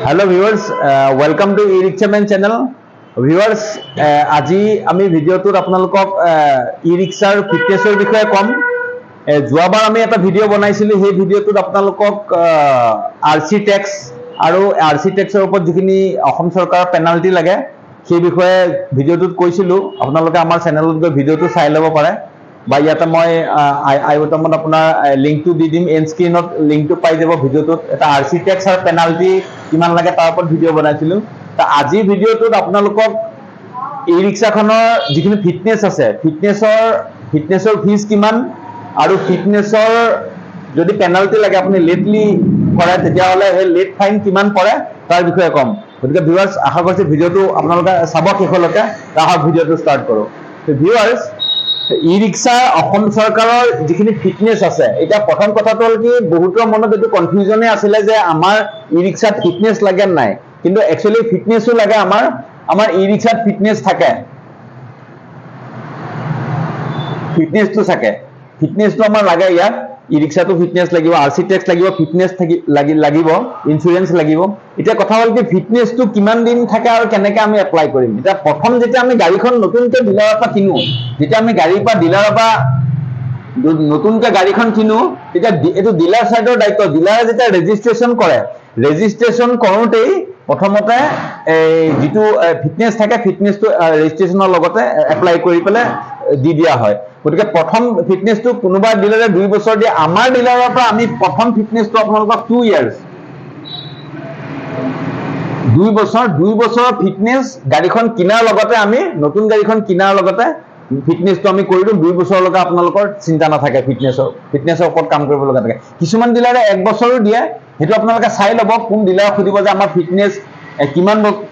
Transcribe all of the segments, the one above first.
Hello viewers, welcome to e-rickshaman channel. Viewers, আজি আমি ভিডিওটোত আপোনালোকক ই-ৰিক্সাৰ ফিটনেছৰ বিষয়ে কম। যোৱাবাৰ আমি এটা ভিডিও বনাইছিলো, সেই ভিডিওটোত আপোনালোকক আৰসি টেক্স আৰু আৰসি টেক্সৰ ওপৰত যিখিনি অসম চৰকাৰৰ পেনাল্টি লাগে সেই বিষয়ে ভিডিওটোত কৈছিলো। আপোনালোকে আমাৰ চেনেলত গৈ ভিডিওটো চাই ল'ব পাৰে বা ইয়াতে মই আই বটমত আপোনাৰ লিংকটো দি দিম। এণ্ড স্ক্ৰীনত লিংকটো পাই যাব। ভিডিওটোত এটা আৰসি টেক্স আৰু পেনাল্টি কিমান লাগে তাৰ ওপৰত ভিডিও বনাইছিলো। তা আজিৰ ভিডিওটোত আপোনালোকক ই-ৰিক্সাখনৰ যিখিনি ফিটনেছ আছে, ফিটনেছৰ ফিজ কিমান আৰু ফিটনেছৰ যদি পেনাল্টি লাগে আপুনি লেটলি কৰে তেতিয়াহ'লে সেই লেট ফাইন কিমান পৰে তাৰ বিষয়ে ক'ম। গতিকে ভিউৱাৰ্ছ, আশা কৰিছোঁ ভিডিওটো আপোনালোকে চাব শেষলৈকে। আহক ভিডিওটো ষ্টাৰ্ট কৰোঁ। ভিউৱাৰ্ছ, ই-ৰিক্সা অসম চৰকাৰৰ যিখিনি ফিটনেছ আছে, এতিয়া প্ৰথম কথাটো হ'ল কি বহুতৰ মনত এইটো কনফিউজনে আছিলে যে আমাৰ ই-ৰিক্সাত ফিটনেছ লাগে নাই, কিন্তু একচুৱেলি ফিটনেছো লাগে। আমাৰ ই-ৰিক্সাত ফিটনেছ থাকে, ফিটনেছটো থাকে, ফিটনেছটো আমাৰ লাগে। ইয়াত ই-ৰিক্সাটো ফিটনেছ লাগিব, আৰসি টেক্স লাগিব, ফিটনেছ লাগিব, ইঞ্চুৰেঞ্চ লাগিব। এতিয়া কথা হ'ল কি ফিটনেছটো কিমান দিন থাকে আৰু কেনেকৈ আমি এপ্লাই কৰিম। এতিয়া প্ৰথম যেতিয়া আমি গাড়ীখন নতুনকৈ ডিলাৰৰ পৰা কিনো, যেতিয়া আমি গাড়ীৰ পৰা ডিলাৰৰ পৰা নতুনকৈ গাড়ীখন কিনো, তেতিয়া এইটো ডিলাৰ চাইডৰ দায়িত্ব। ডিলাৰে যেতিয়া ৰেজিষ্ট্ৰেশ্যন কৰে, ৰেজিষ্ট্ৰেশ্যন কৰোঁতেই প্ৰথমতে যিটো ফিটনেছ থাকে, ফিটনেছটো ৰেজিষ্ট্ৰেশ্যনৰ লগতে এপ্লাই কৰি পেলাই দি দিয়া হয়। গতিকে প্ৰথম ফিটনেছটো কোনোবা ডিলাৰে 2 বছৰ দিয়ে। আমাৰ ডিলাৰৰ পৰা আমি প্ৰথম ফিটনেছটো আপোনালোকক 2 ইয়াৰ্ছ, 2 বছৰৰ ফিটনেছ গাড়ীখন কিনাৰ লগতে আমি নতুন গাড়ীখন কিনাৰ লগতে ফিটনেছটো আমি কৰি দিওঁ। 2 বছৰলৈকে আপোনালোকৰ চিন্তা নাথাকে, ফিটনেছৰ ওপৰত কাম কৰিব লগা থাকে। কিছুমান ডিলাৰে 1 বছৰো দিয়ে। সেইটো আপোনালোকে চাই ল'ব, কোন ডিলাৰক সুধিব যে আমাৰ ফিটনেছ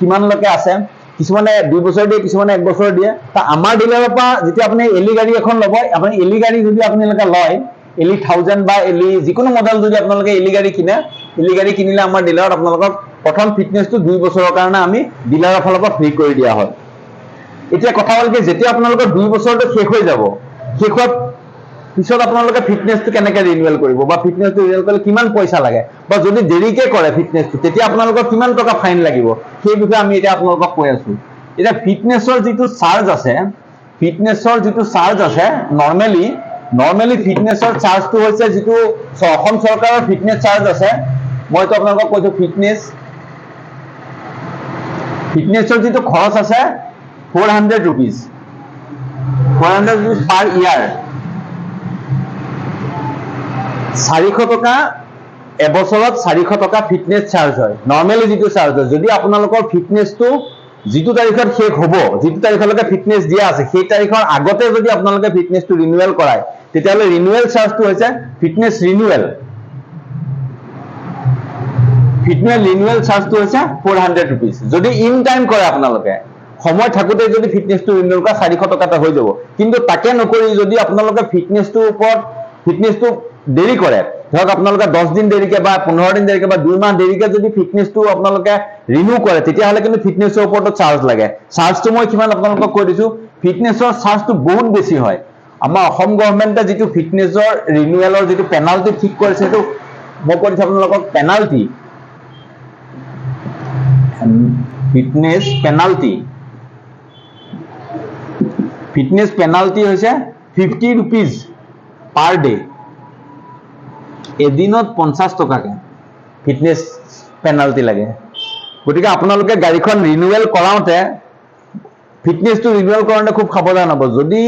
কিমানলৈকে আছে। কিছুমানে 2 বছৰ দিয়ে, কিছুমানে 1 বছৰ দিয়ে। তা আমাৰ ডিলাৰৰ পৰা যেতিয়া আপুনি এলি গাড়ী এখন ল'ব, আপুনি এলি গাড়ী যদি আপোনালোকে লয়, এলি 1000 বা এলি যিকোনো মডেল যদি আপোনালোকে এলি গাড়ী কিনে, এলি গাড়ী কিনিলে আমাৰ ডিলাৰত আপোনালোকক প্ৰথম ফিটনেছটো 2 বছৰৰ কাৰণে আমি ডিলাৰৰ ফালৰ পৰা ফ্ৰী কৰি দিয়া হয়। এতিয়া কথা হ'ল কি যেতিয়া আপোনালোকৰ 2 বছৰটো শেষ হৈ যাব, শেষ হোৱাৰ পিছত আপোনালোকে ফিটনেছটো কেনেকৈ ৰিনিউৱেল কৰিব বা ফিটনেছটো ৰিনিউৱেল কৰিলে কিমান পইচা লাগে, বা যদি দেৰিকৈ কৰে ফিটনেছটো তেতিয়া আপোনালোকৰ কিমান টকা ফাইন লাগিব, সেই বিষয়ে আমি এতিয়া আপোনালোকক কৈ আছোঁ। এতিয়া ফিটনেছৰ যিটো চাৰ্জ আছে, নৰ্মেলি ফিটনেছৰ চাৰ্জটো হৈছে যিটো অসম চৰকাৰৰ ফিটনেছ চাৰ্জ আছে। মইতো আপোনালোকক কৈছোঁ ফিটনেছৰ যিটো খৰচ আছে 400 rupees পাৰ ইয়াৰ, 400 টকা এবছৰত, 400 টকা ফিটনেছ চাৰ্জ হয়। নৰ্মেলি যিটো চাৰ্জ হয়, যদি আপোনালোকৰ ফিটনেছটো যিটো তাৰিখত শেষ হ'ব, যিটো তাৰিখলৈকে ফিটনেছ দিয়া আছে, সেই তাৰিখৰ আগতে যদি আপোনালোকে ফিটনেছটো ৰিনিউৱেল কৰায়, তেতিয়াহ'লে ৰিনিউৱেল চাৰ্জটো হৈছে ফিটনেছ ৰিনিউৱেল চাৰ্জটো হৈছে 400 rupees। যদি ইন টাইম কৰে, আপোনালোকে সময় থাকোঁতে যদি ফিটনেছটো ৰিনিউৱেল কৰা 400 টকাতে হৈ যাব। কিন্তু তাকে নকৰি যদি আপোনালোকে ফিটনেছটো দেৰি কৰে, ধৰক আপোনালোকে 10 দিন দেৰিকৈ বা 15 দিন দেৰিকৈ বা 2 মাহ দেৰিকৈ যদি ফিটনেছটো আপোনালোকে ৰিনিউ কৰে, তেতিয়াহ'লে কিন্তু ফিটনেছৰ ওপৰতো চাৰ্জ লাগে। চাৰ্জটো মই কিমান আপোনালোকক কৈ দিছোঁ। ফিটনেছৰ চাৰ্জটো বহুত বেছি হয়। আমাৰ অসম গভৰ্ণমেণ্টে যিটো ফিটনেছৰ ৰিনিউৱেলৰ যিটো পেনাল্টি ঠিক কৰিছে, সেইটো মই কৈ দিছোঁ আপোনালোকক। ফিটনেছ পেনাল্টি হৈছে 50 rupees পাৰ ডে। এদিনত 50 টকাকৈ ফিটনেছ পেনাল্টি লাগে। গতিকে আপোনালোকে গাড়ীখন ৰিনিউৱেল কৰাওঁতে, ফিটনেছটো ৰিনিউৱেল কৰোঁতে খুব সাৱধান হ'ব। যদি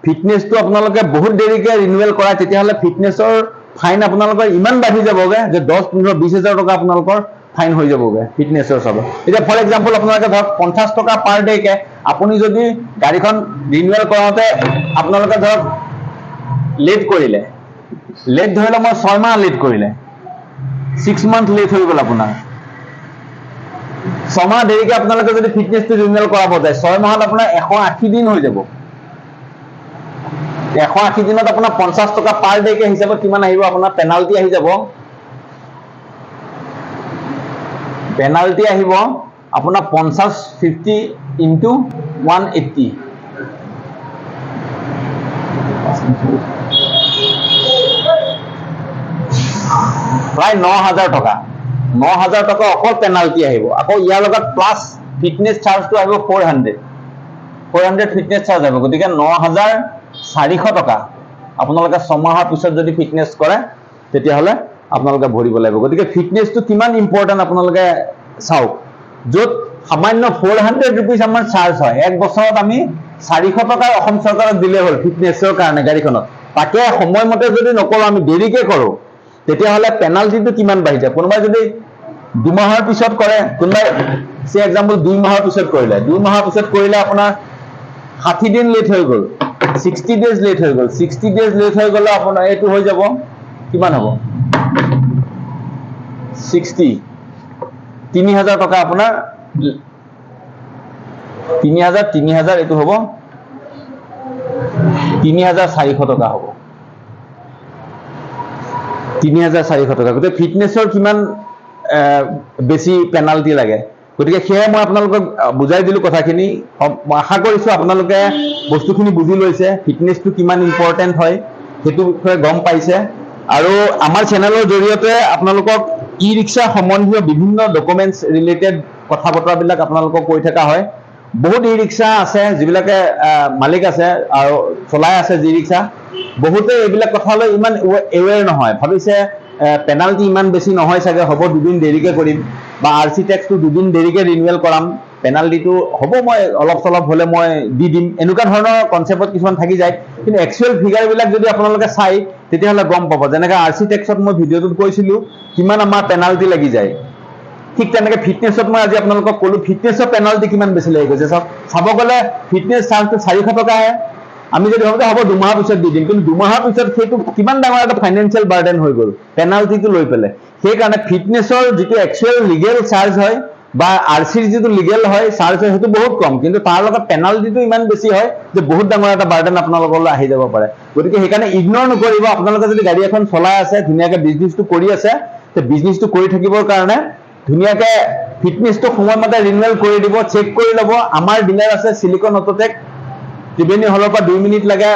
ফিটনেছটো আপোনালোকে বহুত দেৰিকৈ ৰিনিউৱেল কৰায়, তেতিয়াহ'লে ফিটনেছৰ ফাইন আপোনালোকৰ ইমান বাঢ়ি যাবগৈ যে 10, 15, 20 হাজাৰ টকা আপোনালোকৰ ফাইন হৈ যাবগৈ ফিটনেছৰ চাব। এতিয়া ফৰ এক্সাম্পল আপোনালোকে ধৰক 50 টকা পাৰ ডেকৈ আপুনি যদি গাড়ীখন ৰিনিউৱেল কৰাওঁতে আপোনালোকে ধৰক লেট কৰিলে, ধৰি লওক মই 6 মাহ লেট কৰিলে, 6 month লেট হৈ গ'ল আপোনাৰ, 6 মাহ দেৰিকৈ আপোনালোকে যদি ফিটনেছটো ৰিনিউৱেল কৰাব যায়, 6 মাহত আপোনাৰ 180 দিন হৈ যাব। 180 দিনত আপোনাৰ 50 টকা পাৰ ডেকৈ হিচাপত কিমান আহিব, আপোনাৰ পেনাল্টি আহি যাব। পেনাল্টি আহিব আপোনাৰ 50 into 180, প্ৰায় 9,000 টকা। 9,000 টকা অকল পেনাল্টি আহিব। আকৌ ইয়াৰ লগত প্লাছ ফিটনেছ চাৰ্জটো আহিব 400 ফিটনেছ চাৰ্জ আহিব। গতিকে 9,400 টকা আপোনালোকে 6 মাহৰ পিছত যদি ফিটনেছ কৰে তেতিয়াহ'লে আপোনালোকে ভৰিব লাগিব। গতিকে ফিটনেছটো কিমান ইম্পৰ্টেণ্ট আপোনালোকে চাওক। য'ত সামান্য 400 rupees আমাৰ চাৰ্জ হয়, 1 বছৰত আমি 400 টকা অসম চৰকাৰক দিলে হ'ল ফিটনেছৰ কাৰণে গাড়ীখনত। তাকে সময়মতে যদি নকৰোঁ, আমি দেৰিকে কৰোঁ, তেতিয়াহ'লে পেনাল্টিটো কিমান বাঢ়ি যায়। কোনোবাই যদি 2 মাহৰ পিছত কৰে, কোনোবাই সে এক্সাম্পল 2 মাহৰ পিছত কৰিলে, 2 মাহৰ পিছত কৰিলে আপোনাৰ 60 দিন লেট হৈ গ'ল, 60 days লেট হৈ গ'ল। 60 days লেট হৈ গ'লে আপোনাৰ এইটো হৈ যাব কিমান হ'ব, 60 3,000 টকা আপোনাৰ 3,000 এইটো হ'ব 3,400 টকা হ'ব, 3,400 টকা। গতিকে ফিটনেছৰ কিমান বেছি পেনাল্টি লাগে। গতিকে সেয়ে মই আপোনালোকক বুজাই দিলোঁ কথাখিনি। আশা কৰিছোঁ আপোনালোকে বস্তুখিনি বুজি লৈছে, ফিটনেছটো কিমান ইম্পৰ্টেণ্ট হয় সেইটো বিষয়ে গম পাইছে। আৰু আমাৰ চেনেলৰ জৰিয়তে আপোনালোকক ই ৰিক্সা সম্বন্ধীয় বিভিন্ন ডকুমেণ্টছ ৰিলেটেড কথা বতৰাবিলাক আপোনালোকক কৈ থকা হয়। বহুত ই ৰিক্সা আছে যিবিলাকে মালিক আছে আৰু চলাই আছে জি ৰিক্সা, বহুতে এইবিলাক কথালৈ ইমান এৱেৰ নহয়, ভাবিছে পেনাল্টি ইমান বেছি নহয় চাগে, হ'ব 2 দিন দেৰিকে কৰিম, বা RC টেক্সটো 2 দিন দেৰিকে ৰিনিউৱেল কৰাম, পেনাল্টিটো হ'ব মই অলপ চলপ হ'লে মই দি দিম, এনেকুৱা ধৰণৰ কনচেপ্টত কিছুমান থাকি যায়। কিন্তু একচুৱেল ফিগাৰবিলাক যদি আপোনালোকে চাই তেতিয়াহ'লে গম পাব। যেনেকৈ RC টেক্সত মই ভিডিঅ'টোত কৈছিলোঁ কিমান আমাৰ পেনাল্টি লাগি যায়, ঠিক তেনেকৈ ফিটনেছত মই আজি আপোনালোকক ক'লোঁ ফিটনেছৰ পেনাল্টি কিমান বেছি লাগি গৈছে। চাব গ'লে ফিটনেছ চাৰ্জটো 400 টকাহে। আমি যদি ভাবোঁ হ'ব 2 মাহৰ পিছত দি দিম, কিন্তু 2 মাহৰ পিছত সেইটো কিমান ডাঙৰ এটা ফাইনেন্সিয়েল বাৰ্ডেন হৈ গ'ল পেনাল্টিটো লৈ পেলাই। সেইকাৰণে ফিটনেছৰ যিটো একচুৱেল লিগেল চাৰ্জ হয় বা RCৰ যিটো লিগেল হয় চাৰ্জ হয় সেইটো বহুত কম, কিন্তু তাৰ লগত পেনাল্টিটো ইমান বেছি হয় যে বহুত ডাঙৰ এটা বাৰ্ডেন আপোনালোকলৈ আহি যাব পাৰে। গতিকে সেইকাৰণে ইগন'ৰ নকৰিব। আপোনালোকে যদি গাড়ী এখন চলাই আছে, ধুনীয়াকৈ বিজনেছটো কৰি আছে, সেই বিজনেছটো কৰি থাকিবৰ কাৰণে ধুনীয়াকৈ ফিটনেছটো সময়মতে ৰিনিউৱেল কৰি দিব, চেক কৰি ল'ব। আমাৰ ডিলাৰ আছে চিলিকন অটোটেক, ত্ৰিবেণী হলৰ পৰা 2 মিনিট লাগে।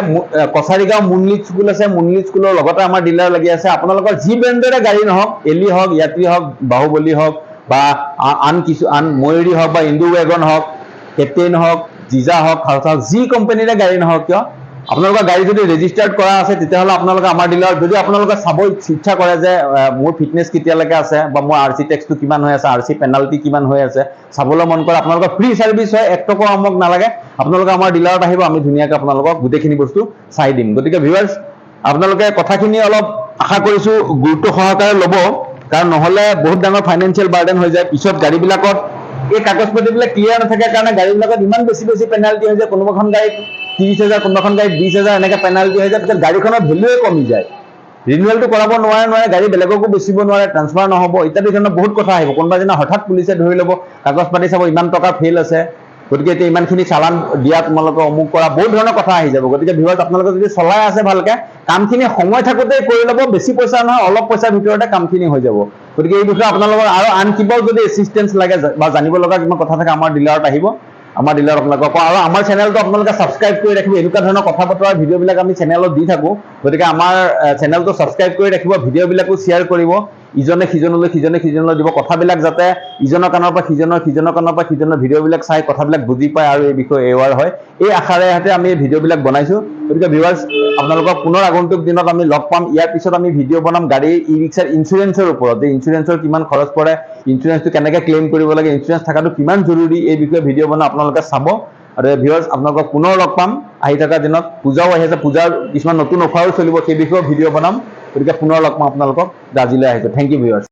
কছাৰীগাঁও মুনলিট স্কুল আছে, মুনলিট স্কুলৰ লগতে আমাৰ ডিলাৰ লাগি আছে। আপোনালোকৰ যি ব্ৰেণ্ডৰে গাড়ী নহওক, এলি হওক, য়াত্ৰী হওক, বাহুবলী হওক, বা আন ময়ূৰী হওক, বা ইণ্ডো ৱেগন হওক, কেপ্টেইন হওক, জিজা হওক, খালচা হওক, যি কোম্পানীৰে গাড়ী নহওক কিয়, আপোনালোকৰ গাড়ী যদি ৰেজিষ্টাৰ্ড কৰা আছে তেতিয়াহ'লে আপোনালোকে আমাৰ ডিলাৰত, যদি আপোনালোকে চাব ইচ্ছা কৰে যে মোৰ ফিটনেছ কেতিয়ালৈকে আছে বা মোৰ RC টেক্সটো কিমান হৈ আছে, RC পেনাল্টি কিমান হৈ আছে চাবলৈ মন কৰে, আপোনালোকৰ ফ্ৰী ছাৰ্ভিচ হয়, 1 টকাও আমাক নালাগে। আপোনালোকে আমাৰ ডিলাৰত আহিব, আমি ধুনীয়াকৈ আপোনালোকক গোটেইখিনি বস্তু চাই দিম। গতিকে ভিউৱাৰ্ছ, আপোনালোকে কথাখিনি অলপ আশা কৰিছোঁ গুৰুত্ব সহকাৰে ল'ব, কাৰণ নহ'লে বহুত ডাঙৰ ফাইনেন্সিয়েল বাৰ্ডেন হৈ যায়। পিছত গাড়ীবিলাকত এই কাগজ পাতিবিলাক ক্লিয়াৰ নাথাকে কাৰণে গাড়ীবিলাকত ইমান বেছি পেনাল্টি হৈ যায়। কোনোবাখন গাড়ীত 30,000, কোনোবাখন গাড়ীত 20,000 এনেকৈ পেনাল্টি হৈ যায়। পিছত গাড়ীখনৰ ভেলুৱে কমি যায়, ৰিনিউৱেলটো কৰাব নোৱাৰে, গাড়ী বেলেগকো বেচিব নোৱাৰে, ট্ৰান্সফাৰ নহ'ব ইত্যাদি ধৰণৰ বহুত কথা আহিব। কোনোবা দিনা হঠাৎ পুলিচে ধৰি ল'ব, কাগজ পাতি চাব ইমান টকা ফেইল আছে, গতিকে এতিয়া ইমানখিনি চালান দিয়া, তোমালোকে অমুক কৰা, বহুত ধৰণৰ কথা আহি যাব। গতিকে ভিউৱাৰ্ছ, আপোনালোকে যদি চলাই আছে ভালকৈ কামখিনি সময় থাকোঁতেই কৰি ল'ব, বেছি পইচা নহয়, অলপ পইচাৰ ভিতৰতে কামখিনি হৈ যাব। গতিকে এই বিষয়ে আপোনালোকৰ আৰু আন কিবাও যদি এছিষ্টেঞ্চ লাগে বা জানিব লগা কিবা কথা থাকে আমাৰ ডিলাৰত আহিব, আমাৰ ডিলাৰত আপোনালোকক কওঁ। আৰু আমাৰ চেনেলটো আপোনালোকে ছাবস্ক্ৰাইব কৰি ৰাখিব, এনেকুৱা ধৰণৰ কথা বতৰা ভিডিঅ'বিলাক আমি চেনেলত দি থাকোঁ। গতিকে আমাৰ চেনেলটো ছাবস্ক্ৰাইব কৰি ৰাখিব, ভিডিঅ'বিলাকো শ্বেয়াৰ কৰিব, ইজনে সিজনলৈ দিব, কথাবিলাক যাতে ইজনৰ কাণৰ পৰা সিজনৰ ভিডিঅ'বিলাক চাই কথাবিলাক বুজি পায় আৰু এই বিষয়ে এৱাৰ হয়, এই আশাৰে আমি এই ভিডিঅ'বিলাক বনাইছোঁ। গতিকে ভিউৱাৰ্ছ, আপোনালোকক পুনৰ আগন্তুক দিনত আমি লগ পাম। ইয়াৰ পিছত আমি ভিডিঅ' বনাম গাড়ীৰ ই ৰিক্সাৰ ইঞ্চুৰেঞ্চৰ ওপৰত, যে ইঞ্চুৰেঞ্চৰ কিমান খৰচ পৰে, ইঞ্চুৰেঞ্চটো কেনেকৈ ক্লেইম কৰিব লাগে, ইঞ্চুৰেঞ্চ থকাটো কিমান জৰুৰী, এই বিষয়ে ভিডিঅ' বনাম, আপোনালোকে চাব। আৰু ভিউৱাৰ্ছ, আপোনালোকক পুনৰ লগ পাম আহি থকা দিনত। পূজাও আহি আছে, পূজাৰ কিছুমান নতুন অফাৰো চলিব, সেই বিষয়েও ভিডিঅ' বনাম। গতিকে পুনৰ লগ পাম আপোনালোকক। আজিলৈ আহিছোঁ, থেংক ইউ ভিউৱাৰ্ছ।